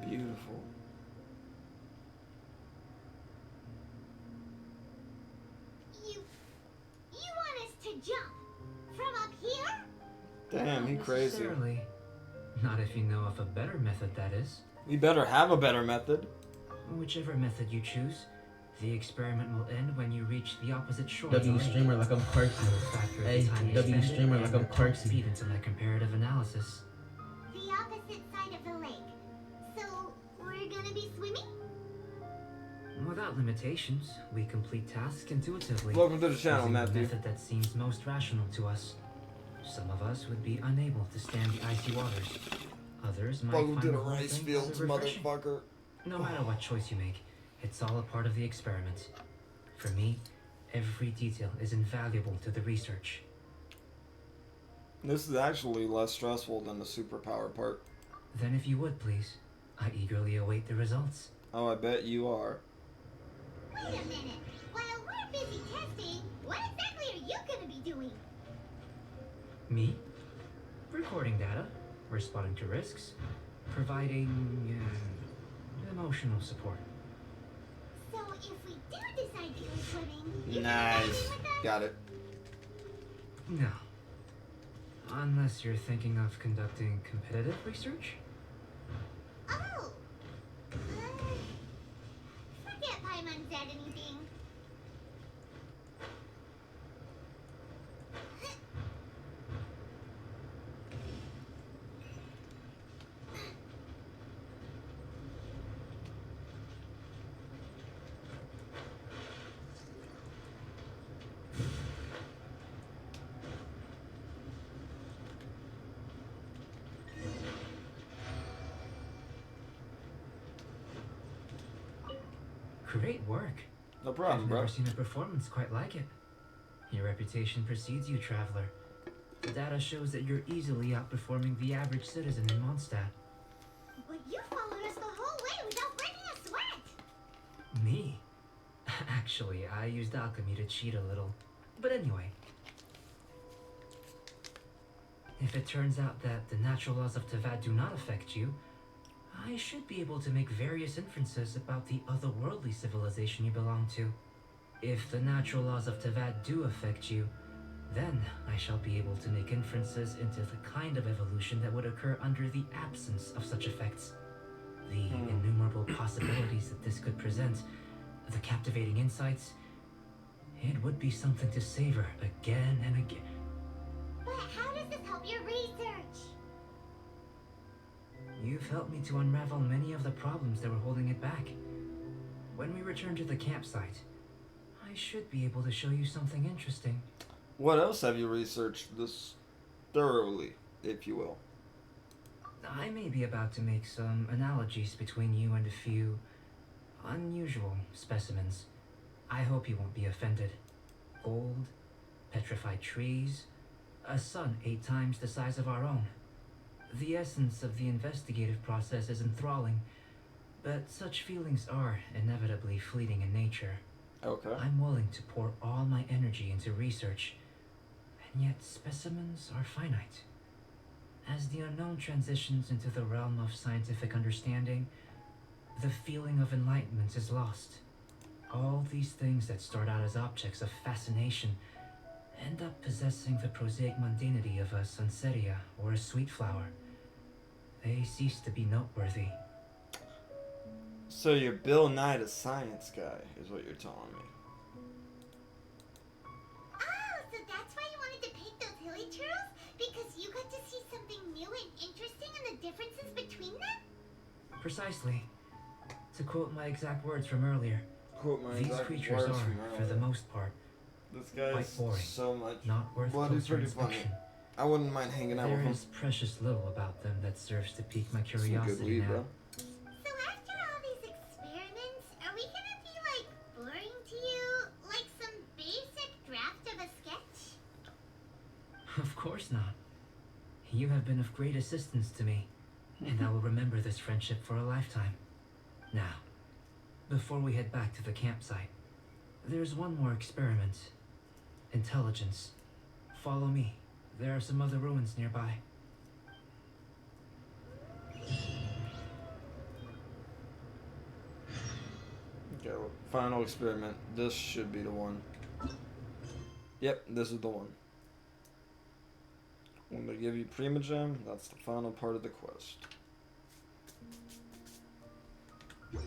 Beautiful. You want us to jump from up here? Damn, he Not crazy. necessarily. Not if you know of a better method, that is. We better have a better method. Whichever method you choose, the experiment will end when you reach the opposite shore. W streamer like I'm quirky. Hey, W streamer like I'm quirky. Speed into my comparative analysis. The opposite side of the lake. So we're gonna be swimming? Without limitations, we complete tasks intuitively. Welcome to the channel, using the Matthew. method that seems most rational to us. Some of us would be unable to stand the icy waters. Others might Welcome find to the the whole rice thing fields, rather refreshing. motherfucker. No matter what choice you make, it's all a part of the experiment. For me, every detail is invaluable to the research. This is actually less stressful than the superpower part. Then if you would, please, I eagerly await the results. Oh, I bet you are. Wait a minute. While we're busy testing, what exactly are you gonna be doing? Me? Recording data, responding to risks, providing emotional support. So if we do decide to go swimming, you Nice. can with us? Got it. No. Unless you're thinking of conducting competitive research? Oh. Great work. No problem, I've bro. never seen a performance quite like it. Your reputation precedes you, traveler. The data shows that you're easily outperforming the average citizen in Mondstadt. But you followed us the whole way without breaking a sweat. Me? Actually, I used alchemy to cheat a little. But anyway. If it turns out that the natural laws of Tavad do not affect you, I should be able to make various inferences about the otherworldly civilization you belong to. If the natural laws of Tavad do affect you, then I shall be able to make inferences into the kind of evolution that would occur under the absence of such effects. The innumerable possibilities that this could present, the captivating insights, it would be something to savor again and again. But how does this help your research? You've helped me to unravel many of the problems that were holding it back. When we return to the campsite, I should be able to show you something interesting. What else have you researched this thoroughly, if you will? I may be about to make some analogies between you and a few unusual specimens. I hope you won't be offended. Gold, petrified trees, a sun 8 times the size of our own. The essence of the investigative process is enthralling, but such feelings are inevitably fleeting in nature. Okay. I'm willing to pour all my energy into research, and yet specimens are finite. As the unknown transitions into the realm of scientific understanding, the feeling of enlightenment is lost. All these things that start out as objects of fascination end up possessing the prosaic mundanity of a sunsetia or a sweet flower. They cease to be noteworthy. So you're Bill Nye the Science Guy, is what you're telling me. Oh, so that's why you wanted to paint those hilly turtles? Because you got to see something new and interesting and the differences between them? Precisely. To quote my exact words from earlier, Quote my these exact creatures words are, from for the earlier. most part, This guy quite is boring. so much. not worth Well, he's closer pretty funny. inspection. I wouldn't mind hanging out with There him. is precious little about them that serves to pique my Some good curiosity weed, now. bro. So after all these experiments, are we gonna be like boring to you? Like some basic draft of a sketch? Of course not. You have been of great assistance to me, and I will remember this friendship for a lifetime. Now, before we head back to the campsite, there's one more experiment. Intelligence. Follow me. There are some other ruins nearby. Okay, well, final experiment. This should be the one. Yep, this is the one. When they give you Primogem, that's the final part of the quest. If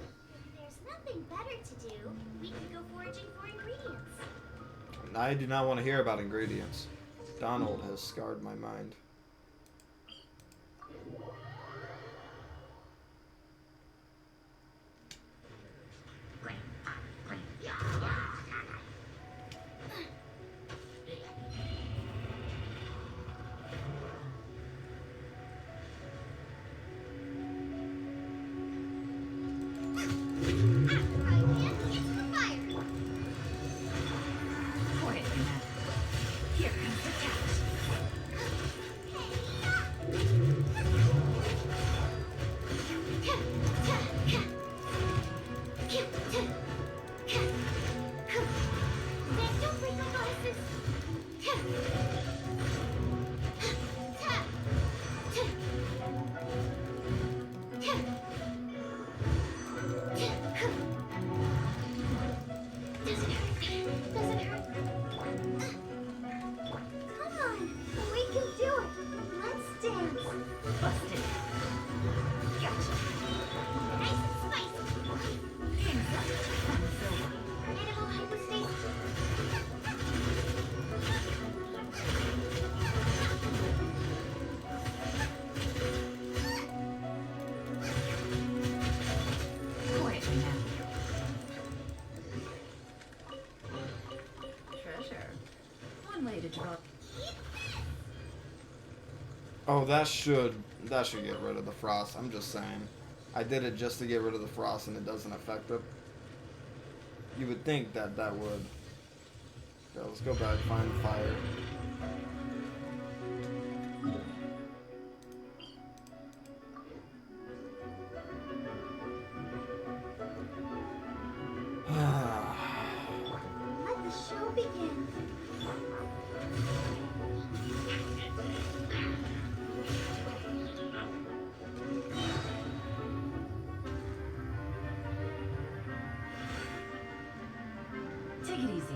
there's nothing better to do, we could go foraging for ingredients. I do not want to hear about ingredients. Donald has scarred my mind. Quietly now. Here comes the cat. Don't break my glasses. Doesn't hurt. Doesn't hurt. Come on, we can do it. Let's dance. Busted. Gotcha. Nice and spicy. Hands up. Fun silver. Animal hypostasis. Quietly now. Treasure. One way to develop. Oh, that should get rid of the frost. I'm just saying. I did it just to get rid of the frost and it doesn't affect it. You would think that that would. Okay, let's go back, find fire. Let the show begin. Take it easy.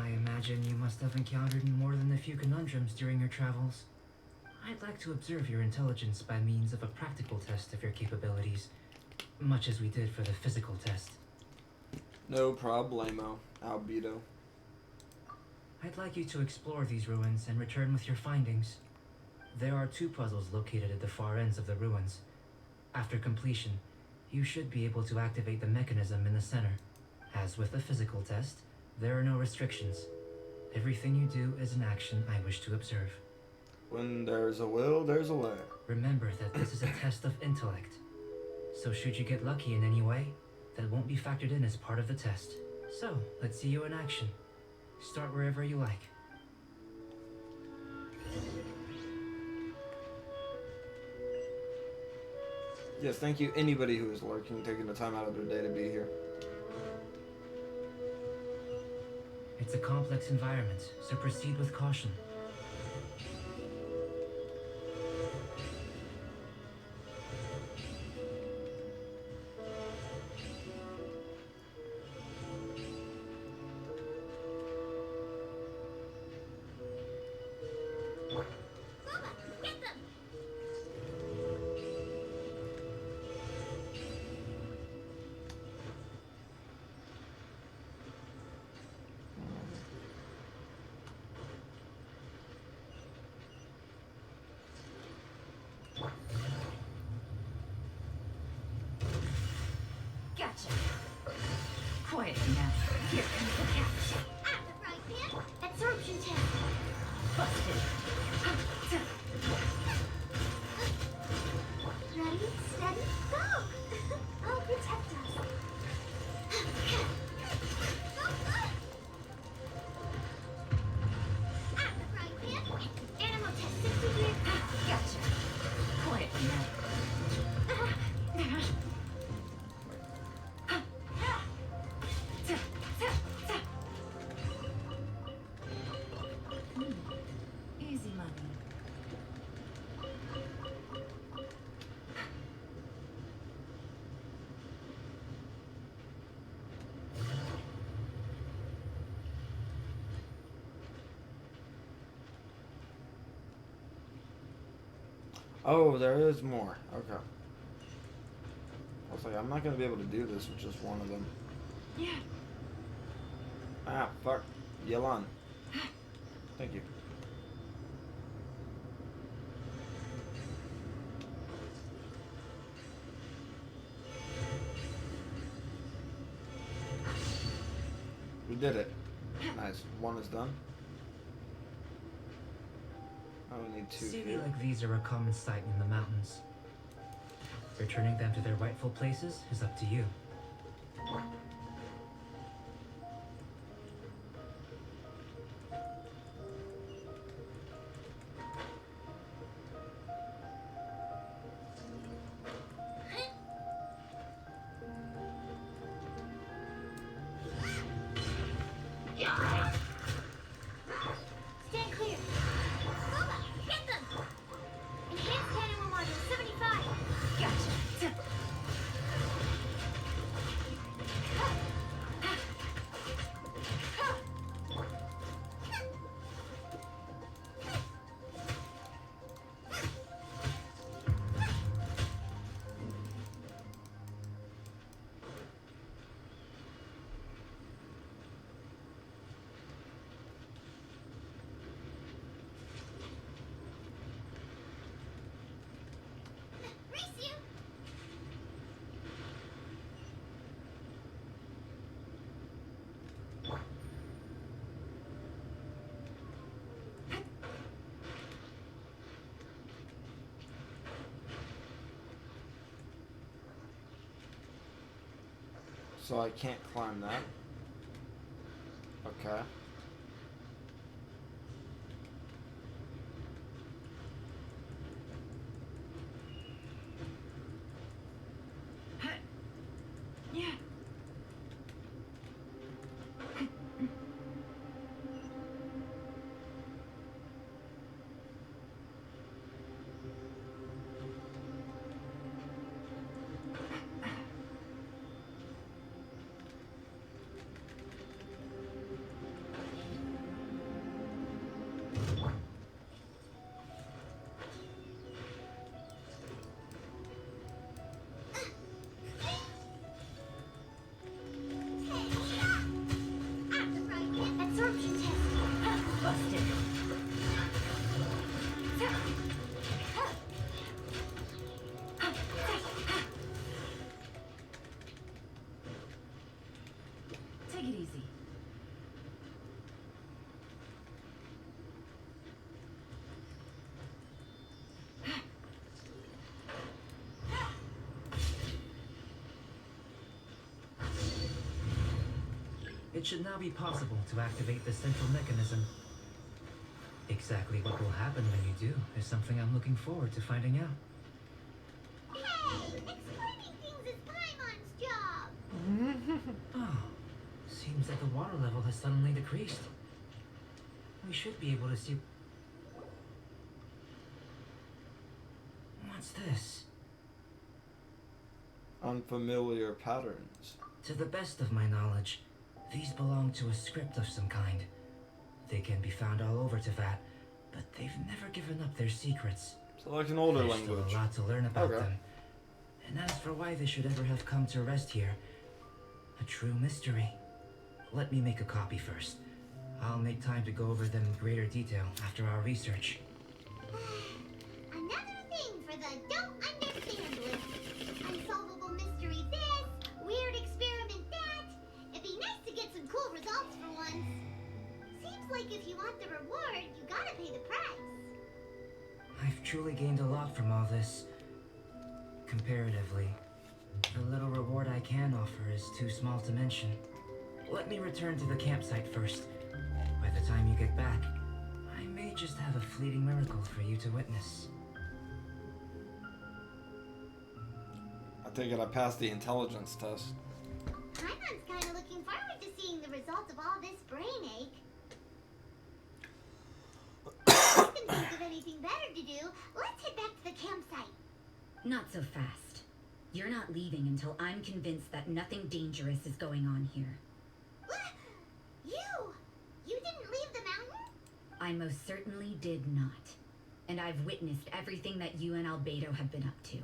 I imagine you must have encountered more than a few conundrums during your travels. I'd like to observe your intelligence by means of a practical test of your capabilities, much as we did for the physical test. No problemo, Albedo. I'd like you to explore these ruins and return with your findings. There are 2 puzzles located at the far ends of the ruins. After completion, you should be able to activate the mechanism in the center. As with the physical test, there are no restrictions. Everything you do is an action I wish to observe. When there's a will, there's a way. Remember that this is a test of intellect. So should you get lucky in any way, that won't be factored in as part of the test. So, let's see you in action. Start wherever you like. Yes, thank you anybody who is lurking, taking the time out of their day to be here. It's a complex environment, so proceed with caution. Bubba, get them! Gotcha. Quiet now. Here comes the catch. At the frying pan, absorption test. Busted. Ready, steady, go! I'll protect us. At the frying pan, animal test 63. Gotcha. Quiet now. Easy money. Oh, there is more. Okay. I was like, I'm not gonna be able to do this with just one of them. Yeah. Ah, fuck. Yelan. Thank you. We did it. Nice. One is done. I only need 2 City here. like these are a common sight in the mountains. Returning them to their rightful places is up to you. Stand clear. Bubba, hit them! Enhanced animal module 75. Gotcha. So I can't climb that. Okay. Yeah. Absorption test. Busted. Take it easy. It should now be possible to activate the central mechanism. Exactly what will happen when you do is something I'm looking forward to finding out. Hey, explaining things is Paimon's job. Oh, seems that the water level has suddenly decreased. We should be able to see... What's this? Unfamiliar patterns. To the best of my knowledge, these belong to a script of some kind. They can be found all over Teyvat, but they've never given up their secrets. So like an older There's language. still a lot to learn about Okay. them. And as for why they should ever have come to rest here, a true mystery. Let me make a copy first. I'll make time to go over them in greater detail after our research. Another thing for the don't understand list. Unsolvable mystery this, weird experiment that. It'd be nice to get some cool results for once. Seems like if you want the reward, you gotta pay the price. I've truly gained a lot from all this. Comparatively, the little reward I can offer is too small to mention. Let me return to the campsite first. By the time you get back, I may just have a fleeting miracle for you to witness. I take it I passed the intelligence test. Paimon's kinda looking forward to seeing the results of all this brain ache. If I can think of anything better to do, let's head back to the campsite. Not so fast. You're not leaving until I'm convinced that nothing dangerous is going on here. What? You didn't leave the mountain? I most certainly did not. And I've witnessed everything that you and Albedo have been up to.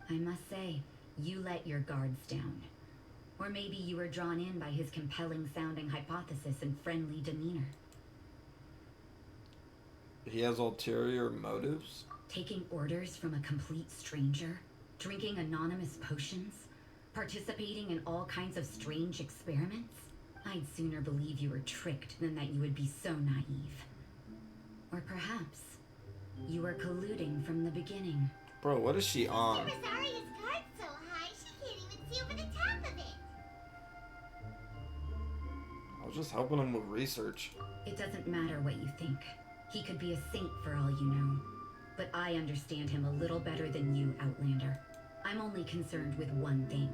I must say, you let your guards down. Or maybe you were drawn in by his compelling sounding hypothesis and friendly demeanor. He has ulterior motives? Taking orders from a complete stranger, drinking anonymous potions, participating in all kinds of strange experiments. I'd sooner believe you were tricked than that you would be so naive. Or perhaps you were colluding from the beginning. Bro, what is she on? Rosaria's guard's so high, she can't even see over the top of it. I was just helping him with research. It doesn't matter what you think. He could be a saint for all you know. But I understand him a little better than you, Outlander. I'm only concerned with one thing.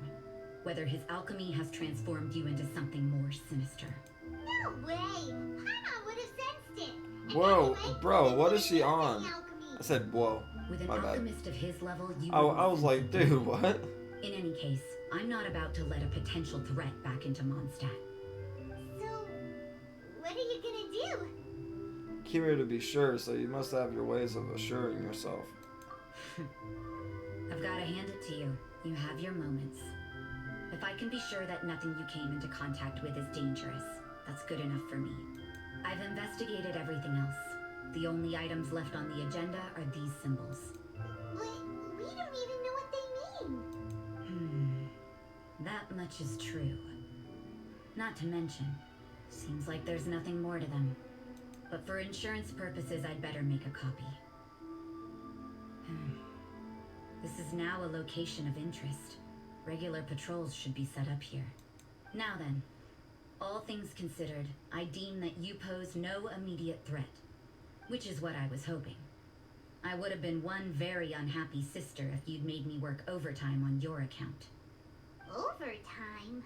Whether his alchemy has transformed you into something more sinister. No way! Paimon would have sensed it. And Whoa, anyway, bro, he what is she wouldn't on? have any alchemy. I said, whoa. With an My bad. alchemist of his level, you I wouldn't was sense like, something. dude, what? In any case, I'm not about to let a potential threat back into Mondstadt. So, what are you gonna do? Came here to be sure, so you must have your ways of assuring yourself. I've got to hand it to you. You have your moments. If I can be sure that nothing you came into contact with is dangerous, that's good enough for me. I've investigated everything else. The only items left on the agenda are these symbols. But we don't even know what they mean. That much is true. Not to mention, seems like there's nothing more to them. But for insurance purposes, I'd better make a copy. This is now a location of interest. Regular patrols should be set up here. Now then, all things considered, I deem that you pose no immediate threat, which is what I was hoping. I would have been one very unhappy sister if you'd made me work overtime on your account. Overtime?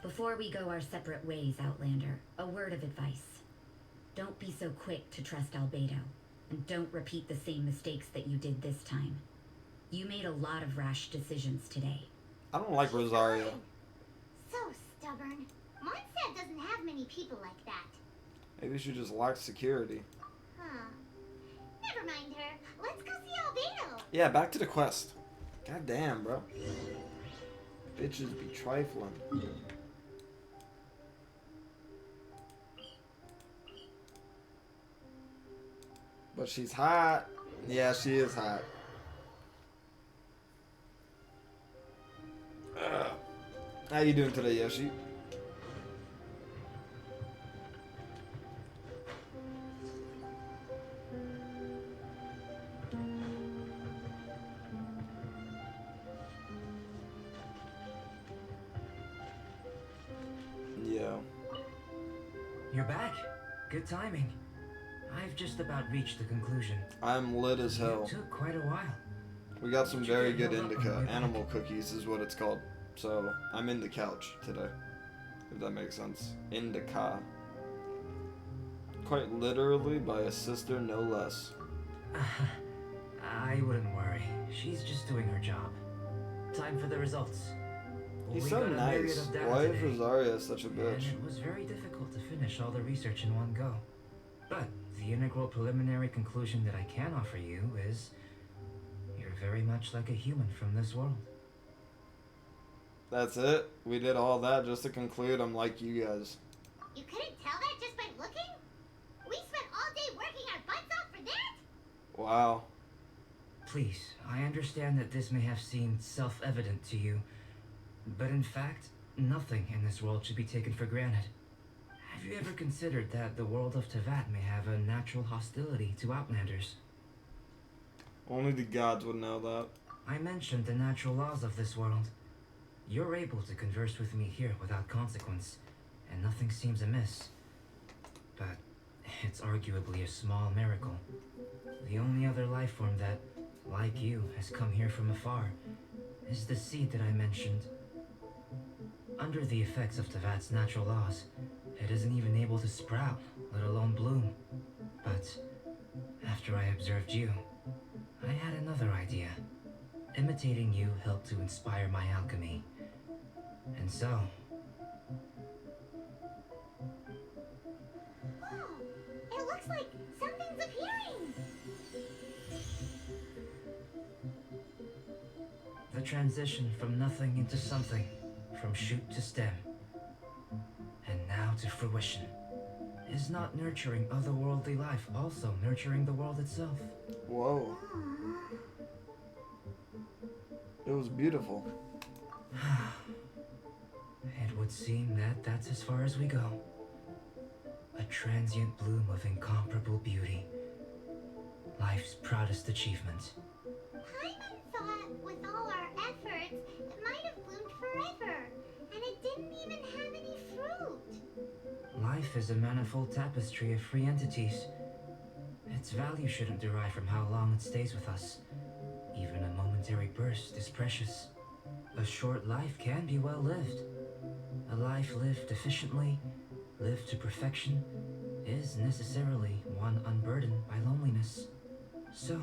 Before we go our separate ways, Outlander, a word of advice. Don't be so quick to trust Albedo, and don't repeat the same mistakes that you did this time. You made a lot of rash decisions today. I don't like Rosario. So stubborn. Mondstadt doesn't have many people like that. Maybe she just lacks security. Huh. Never mind her. Let's go see Albedo. Yeah, back to the quest. God damn, bro. Bitches be trifling. But she's hot. Yeah, she is hot. How you doing today, Yoshi? Yeah. You're back. Good timing. I've just about reached the conclusion. I'm lit as hell. It took quite a while. We got some very good indica. Animal cookies is what it's called. So, I'm in the couch today. If that makes sense. Indica. Quite literally by a sister, no less. I wouldn't worry. She's just doing her job. Time for the results. He's We so got a myriad nice. of data Why is today, Rosario such a and bitch? it was very difficult to finish all the research in one go. But the integral preliminary conclusion that I can offer you is you're very much like a human from this world. That's it? We did all that just to conclude I'm like you guys. You couldn't tell that just by looking? We spent all day working our butts off for that? Wow. Please, I understand that this may have seemed self-evident to you, but in fact, nothing in this world should be taken for granted. Have you ever considered that the world of Tevat may have a natural hostility to Outlanders? Only the gods would know that. I mentioned the natural laws of this world. You're able to converse with me here without consequence, and nothing seems amiss. But it's arguably a small miracle. The only other life form that, like you, has come here from afar is the seed that I mentioned. Under the effects of Tevat's natural laws, it isn't even able to sprout, let alone bloom. But after I observed you, I had another idea. Imitating you helped to inspire my alchemy. And so... Whoa! It looks like something's appearing! the transition from nothing into something, from shoot to stem, and now to fruition. Is not nurturing otherworldly life also nurturing the world itself? Whoa. It was beautiful. It would seem that that's as far as we go. A transient bloom of incomparable beauty. Life's proudest achievement. Paimon thought with all our efforts, it might have bloomed forever, and it didn't even have any fruit. Life is a manifold tapestry of free entities. Its value shouldn't derive from how long it stays with us. Even a momentary burst is precious. A short life can be well lived. A life lived efficiently, lived to perfection, is necessarily one unburdened by loneliness. So,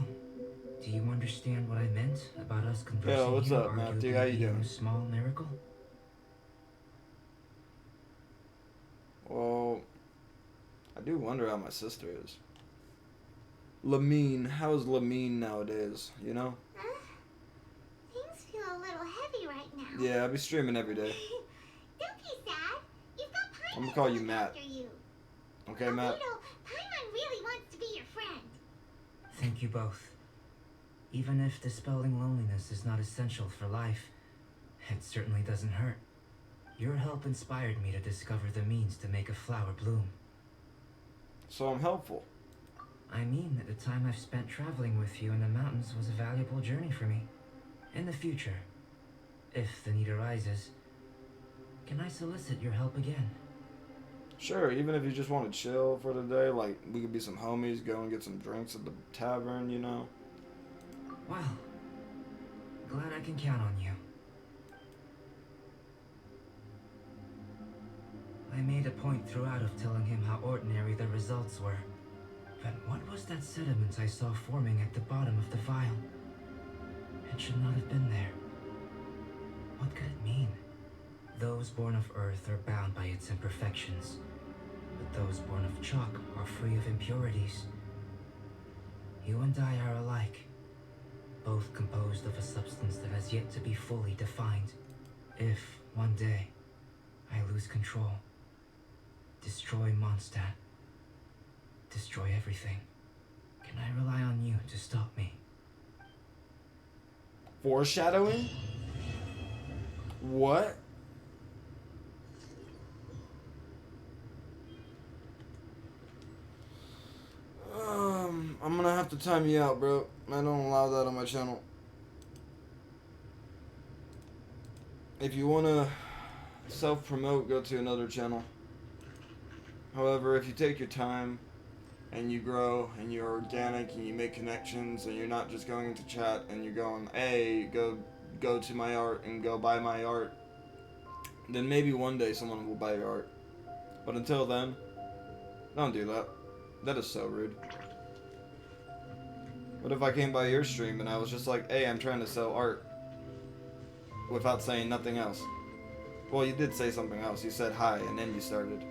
do you understand what I meant about us conversing Yo, what's here up, Matthew? arguably How you being doing? a small miracle? Well, I do wonder how my sister is. Lamine, how's Lamine nowadays, you know? Things feel a little heavy right now. Yeah, I'll be streaming every day. Don't be sad. You've got Paimon I'm gonna call to you look Matt. after you. Okay, Matt? Albedo, Paimon really wants to be your friend. Thank you both. Even if dispelling loneliness is not essential for life, it certainly doesn't hurt. Your help inspired me to discover the means to make a flower bloom. So I'm helpful. I mean that the time I've spent traveling with you in the mountains was a valuable journey for me. In the future, if the need arises, Can I solicit your help again? Sure, even if you just want to chill for the day, like, we could be some homies, go and get some drinks at the tavern, you know? Well, glad I can count on you. I made a point throughout of telling him how ordinary the results were. But what was that sediment I saw forming at the bottom of the vial? It should not have been there. What could it mean? Those born of Earth are bound by its imperfections, but those born of chalk are free of impurities. You and I are alike, both composed of a substance that has yet to be fully defined. If, one day, I lose control, destroy Mondstadt, destroy everything, can I rely on you to stop me? Foreshadowing? What? I'm gonna have to time you out, bro. I don't allow that on my channel. If you wanna self-promote, go to another channel. However, if you take your time and you grow and you're organic and you make connections and you're not just going into chat and you're going, hey, go to my art and go buy my art, then maybe one day someone will buy your art. But until then, don't do that. That is so rude. What if I came by your stream and I was just like, hey, I'm trying to sell art, without saying nothing else? Well, you did say something else. You said hi and then you started.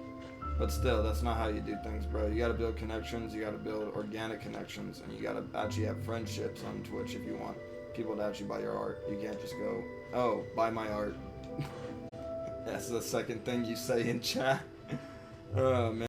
But still, that's not how you do things, bro. You gotta build connections, you gotta build organic connections, and you gotta actually have friendships on Twitch if you want people to actually buy your art. You can't just go, oh, buy my art. That's the second thing you say in chat. Oh, man.